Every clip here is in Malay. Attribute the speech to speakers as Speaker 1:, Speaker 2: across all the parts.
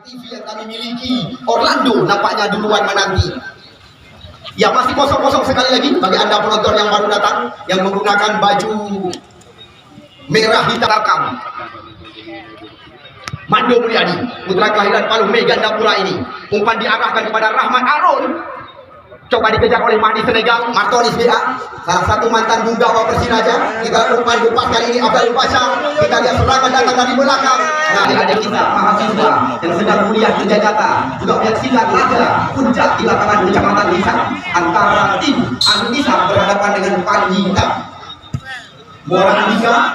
Speaker 1: TV yang kami miliki, Orlando nampaknya duluan menanti. Ya, masih kosong-kosong sekali lagi bagi Anda penonton yang baru datang yang menggunakan baju merah hitam. Mando Mulyadi, putra kelahiran Palu Mei Gandapura ini, umpan diarahkan kepada Rahmat Arun. Coba dikejar oleh Mahdi Senegal, Martonis BA, salah satu mantan Bunggawa Persiraja. Kita umpan lepas kali ini Abdul Pasha. Kita lihat serangan datang dari belakang. Nah, ada kita mahasiswa yang sedang kuliah di Jakarta juga menyaksikan laga puncak di lapangan Kecamatan Desa antara tim Anissa berhadapan dengan Panji Hitam. Muara Andika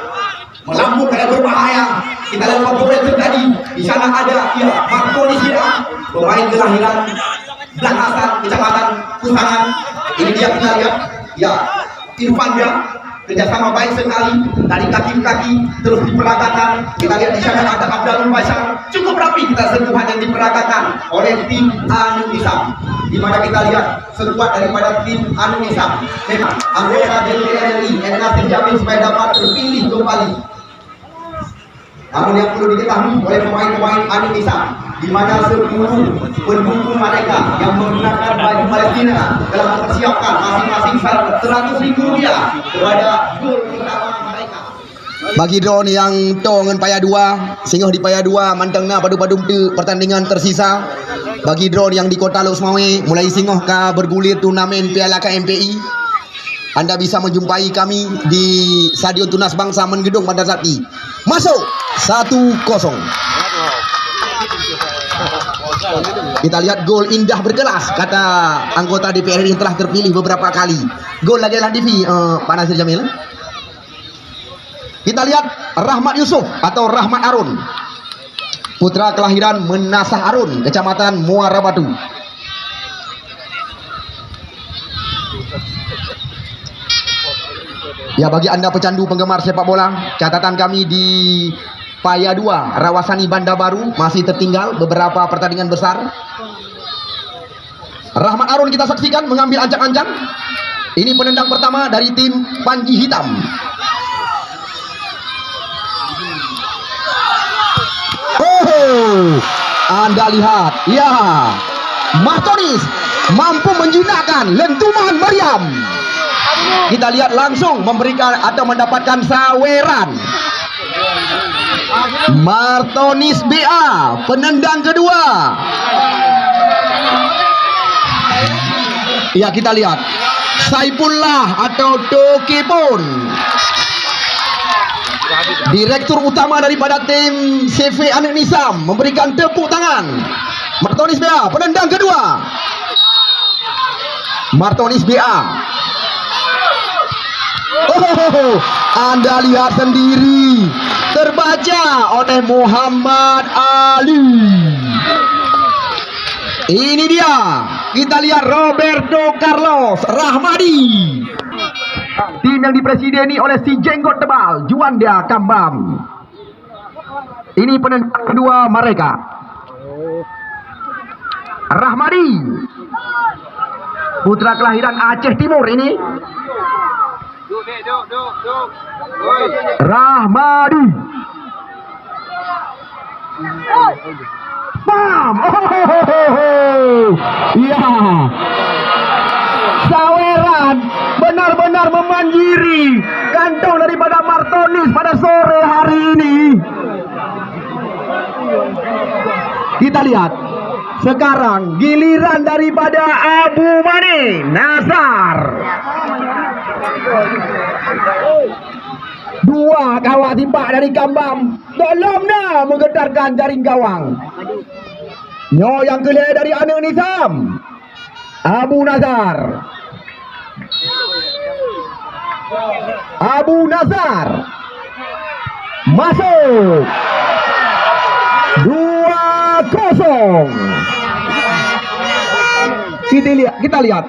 Speaker 1: melambung karena berbahaya. Kita lihat apa boleh terjadi. Di sana ada Martonis BA, pemain kelahiran Belakasar, Kecamatan Kusangan. Ini dia kita lihat, ya, Irfan dia kerjasama baik sekali dari kaki ke kaki terus diperagakan. Kita lihat di sana ada Abdul Pasha, cukup rapi kita sentuhan yang diperagakan oleh tim Anu Isam. Di mana kita lihat sekuat daripada tim Anu Isam. Memang anggota DPR RI enak terjamin supaya dapat terpilih kembali. Namun yang perlu diketahui oleh pemain-pemain Anu Isam, di mana 10 pendukung mereka yang menggunakan baju Palestina telah mempersiapkan masing-masing Rp100.000 kepada gol pertama mereka. Bagi drone yang tongan paya 2, singoh di paya 2 mantengna padu-padu pertandingan tersisa. Bagi drone yang di Kota Lok Semawe mulai singoh ka bergulir turnamen Piala KMPI. Anda bisa menjumpai kami di Stadion Tunas Bangsa Menggedung pada saat ini. Masuk 1-0. Kita lihat gol indah berkelas kata anggota DPR yang telah terpilih beberapa kali. Gol lagi lah TV Pak Nasir Jamil. Kita lihat Rahmat Yusuf atau Rahmat Arun, putra kelahiran Menasah Arun, Kecamatan Muara Batu. Ya, bagi Anda pecandu penggemar sepak bola, catatan kami di Paya 2 Rawasani Banda Baru masih tertinggal beberapa pertandingan besar. Rahmat Arun kita saksikan mengambil ancang-ancang. Ini penendang pertama dari tim Panji Hitam. Oh, Anda lihat, ya, Martonis mampu menjinakkan lentuman meriam. Kita lihat langsung memberikan atau mendapatkan saweran. Martonis BA penendang kedua. Ya, kita lihat Saifullah atau Doki pun direktur utama daripada tim CV Anu Nisam memberikan tepuk tangan. Martonis BA penendang kedua. Martonis BA. Oh, Anda lihat sendiri, terbaca oleh Muhammad Ali. Ini dia, kita lihat Roberto Carlos Rahmadi, tim yang dipresideni oleh si jenggot tebal Juanda Kambam. Ini penendang kedua mereka. Rahmadi, putra kelahiran Aceh Timur ini. Rahmadi. Bam. Ya. Saweran benar-benar memanjiri kantong daripada Martonis pada sore hari ini. Kita lihat sekarang giliran daripada Abu Mane Nasar. Dua kawat timpak dari Kambam belumnya menggetarkan jaring gawang. Nyo yang kelihatan dari Anu Nisam, Abu Nazar. Abu Nazar masuk 2-0. Kita lihat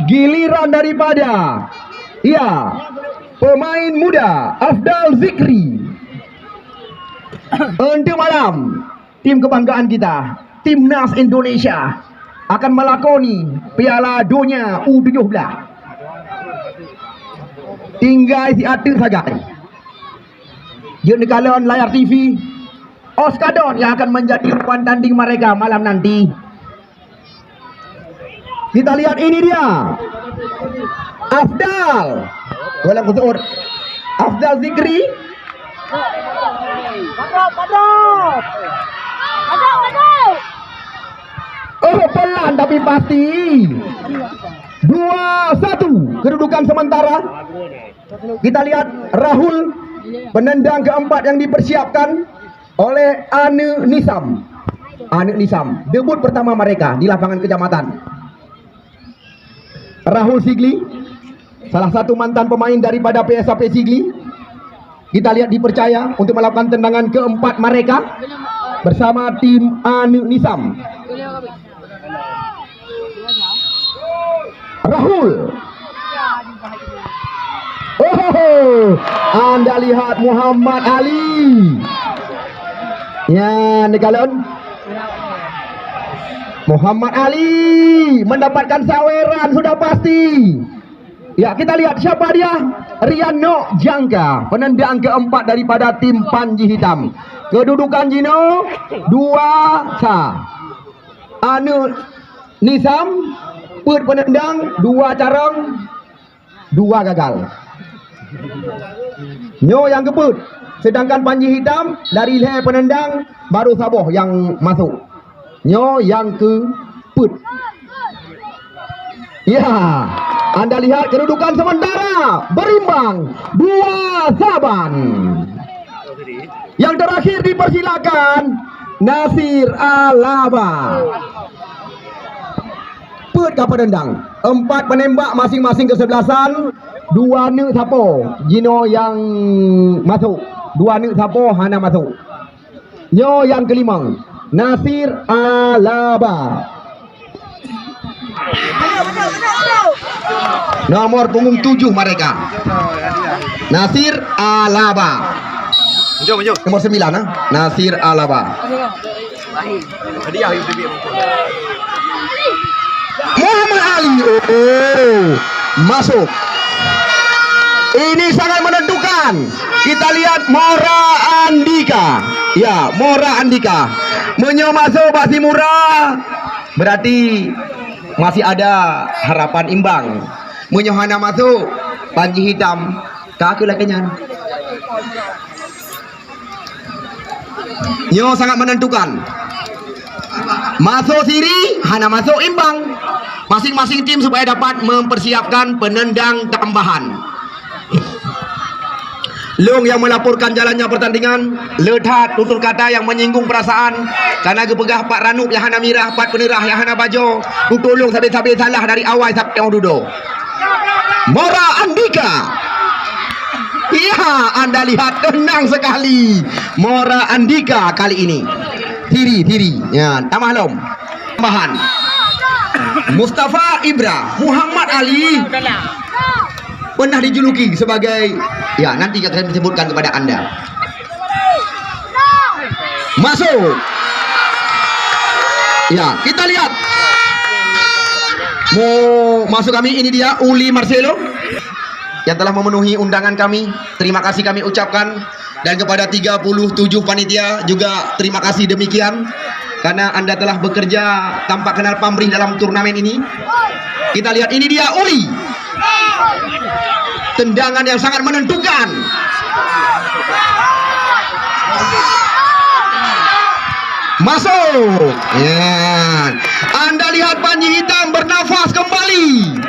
Speaker 1: giliran daripada pemain muda Afdal Zikri. Untuk malam tim kebanggaan kita, Timnas Indonesia akan melakoni Piala Dunia U17. Tinggal si atur saja. Dia nekalan layar TV
Speaker 2: Oskadon yang akan menjadi umpan tanding mereka malam nanti. Kita lihat ini dia. Afdal. Bola kusur. Afdal Zikri. Oh, pelan tapi pasti. 2-1 kedudukan sementara. Kita lihat Rahul, penendang keempat yang dipersiapkan oleh Ane Nisam. Ane Nisam, debut pertama mereka di lapangan kecamatan. Rahul Sigli, salah satu mantan pemain daripada PSAP Sigli. Kita lihat dipercaya untuk melakukan tendangan keempat mereka bersama tim Ane Nisam. Rahul. Oh, Anda lihat Muhammad Ali. Ya, Negalon. Muhammad Ali mendapatkan saweran sudah pasti. Ya, kita lihat siapa dia. Riano Jangka, penendang keempat daripada tim Panji Hitam. Kedudukan Jino 2-1. Anu Nisam put penendang 2 carang 2 gagal. Nyo yang keput. Sedangkan Panji Hitam dari leher penendang baru Saboh yang masuk. Nyo yang keput. Ya, Anda lihat kedudukan sementara berimbang 2-2. Yang terakhir dipersilakan Nasir Alaba. Put ke penendang. 4 penembak masing-masing kesebelasan. 2 nek sapo. Jino yang masuk. 2 nek sapo Hana masuk. Nyo yang kelima Nasir Alaba. Nomor punggung 7 mereka. Nasir Alaba. Nomor 9 Nasir Alaba. Muhammad Ali. Oh, masuk. Ini sangat menentukan. Kita lihat Mora Andika. Ya, Mora Andika. Menyo masuk masih murah. Berarti masih ada harapan imbang. Menyo hana masuk Panji Hitam. Kaku lakinya. Nyo sangat menentukan. Masuk siri, hana masuk imbang. Masing-masing tim supaya dapat mempersiapkan penendang tambahan. Long yang melaporkan jalannya pertandingan. Ledhat tutur kata yang menyinggung perasaan. Karena gepegah Pak Ranuk yang hana mirah, Pak penerah yang hana bajo. Tutur long sabi-sabi salah dari awal sampai yang duduk. Mora Andika. Iya, Anda lihat tenang sekali Mora Andika kali ini. Tiri. Ya, tambahan. Tambahan. Mustafa Ibra, Muhammad Ali pernah dijuluki sebagai, ya nanti akan disebutkan kepada Anda. Masuk. Ya, kita lihat. Mau masuk kami, ini dia Uli Marcelo yang telah memenuhi undangan kami. Terima kasih kami ucapkan. Dan kepada 37 panitia juga terima kasih demikian. Karena Anda telah bekerja tanpa kenal pamrih dalam turnamen ini. Kita lihat ini dia Uli. Tendangan yang sangat menentukan. Masuk. Ya. Anda lihat Panji Hitam bernafas kembali.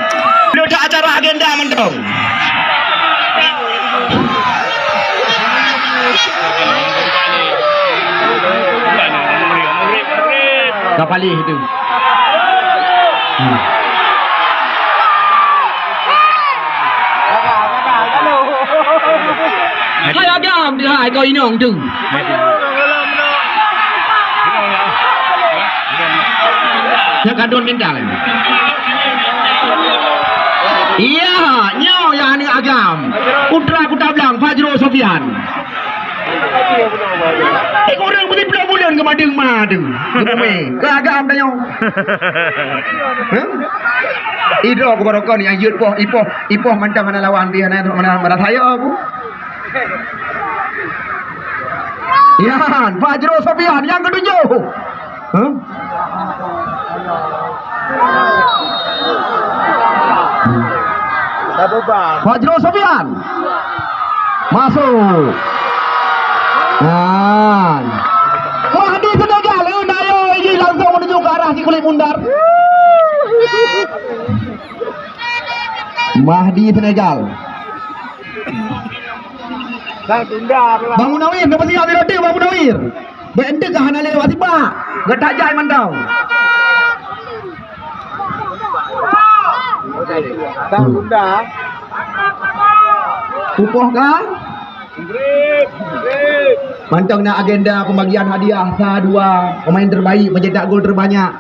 Speaker 2: Sudah acara agenda mendong. Kapali itu. Hai agam dia hai kau inong tu. Yang kadon bintang. Iya, nyaw yang ni agam. Putra Kutablang Fajro Sofian. Orang putih bulan ke madeng. Ke agam dah nyaw. Idro aku barokah ni yang yut ipoh mantap mana lawan dia mana saya aku. Yan, Fajro Sofian yang ketujuh. Huh? Fajro Sofian masuk. Yan. Mahdi Senegal, ayo ini langsung menuju ke arah si kulit mundar. Mahdi Senegal. Bang Munawir, dapat siap di roti Bang Munawir. Bente ke hana lewat tiba. Getak jai mandau. Pupoh kah? Mantap nak agenda pembagian hadiah dua pemain terbaik mencetak gol terbanyak.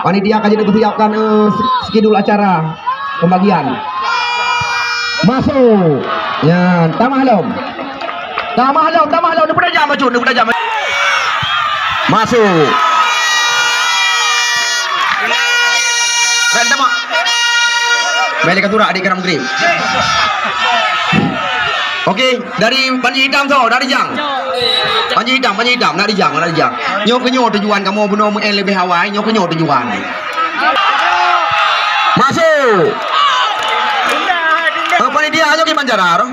Speaker 2: Panitia akan jadi persiapkan skedul acara pembagian. Masuk. Ya, tamahlom. Ni pada jam macam ni pada jam. Masuk. Dan tamak. Balik katura adik karam grip. Okey, dari Panji Hitam tu, dari Jang. Panji Hitam, nak dijang. Nyok kenyo tujuan kamu bunuh meng lebih Hawaii, nyok kenyo tujuan. Masuk. Apa ni dia ayo ke Banjarar?